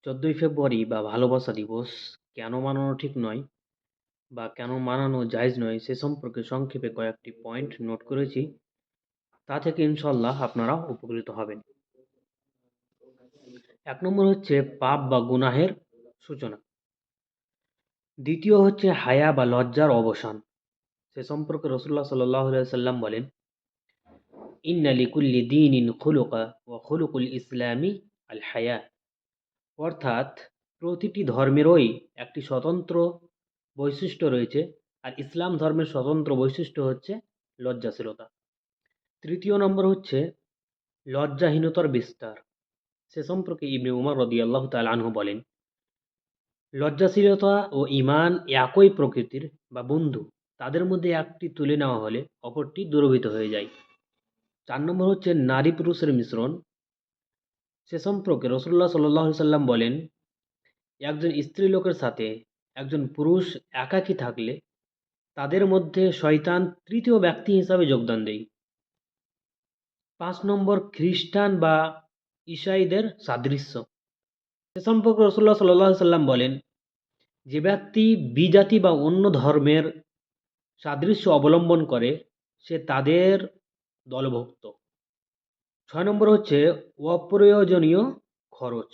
14ই ফেব্রুয়ারি বা ভালোবাসা দিবস কেন মানানো ঠিক নয় বা কেন মানানো জায়েজ নয় সে সম্পর্কে সংক্ষেপে কয়েকটি পয়েন্ট নোট করেছি। তা থেকে ইনশাআল্লাহ আপনারা উপকৃত হবেন। ১ নম্বর হচ্ছে পাপ বা গুনাহের সূচনা। দ্বিতীয় হচ্ছে হায়া বা লজ্জার অবসান। সে সম্পর্কে রাসূলুল্লাহ সাল্লাল্লাহু আলাইহি ওয়াসাল্লাম বলেন, ইন্না লিকুল্লি দীনিন খুলুকা ওয়া খুলুকুল ইসলামি আল হায়া। অর্থাৎ প্রতিটি ধর্মেরই একটি স্বতন্ত্র বৈশিষ্ট্য রয়েছে, আর ইসলাম ধর্মের স্বতন্ত্র বৈশিষ্ট্য হচ্ছে লজ্জাশীলতা। তৃতীয় নম্বর হচ্ছে লজ্জাহীনতার বিস্তার। সে সম্পর্কে ইবনে উমর রাদিয়াল্লাহু তাআলা আনহু বলেন, লজ্জাশীলতা ও ঈমান একই প্রকৃতির বা বন্ধু। তাদের মধ্যে একটি তুলে নেওয়া হলে অপরটি দূরীভূত হয়ে যায়। ৪ নম্বর হচ্ছে নারী পুরুষের মিশ্রণ। সে সম্পর্কে রাসূলুল্লাহ সাল্লাল্লাহু আলাইহি সাল্লাম বলেন, একজন স্ত্রীলোকের সাথে একজন পুরুষ একাকী থাকলে তাদের মধ্যে শয়তান তৃতীয় ব্যক্তি হিসাবে যোগদান দেয়। ৫ নম্বর খ্রিস্টান বা ঈসাইদের সাদৃশ্য। সে সম্পর্কে রাসূলুল্লাহ সাল্লাল্লাহু আলাইহি সাল্লাম বলেন, যে ব্যক্তি বিজাতি বা অন্য ধর্মের সাদৃশ্য অবলম্বন করে সে তাদের দলভুক্ত। ৬ নম্বর হচ্ছে অপ্রয়োজনীয় খরচ।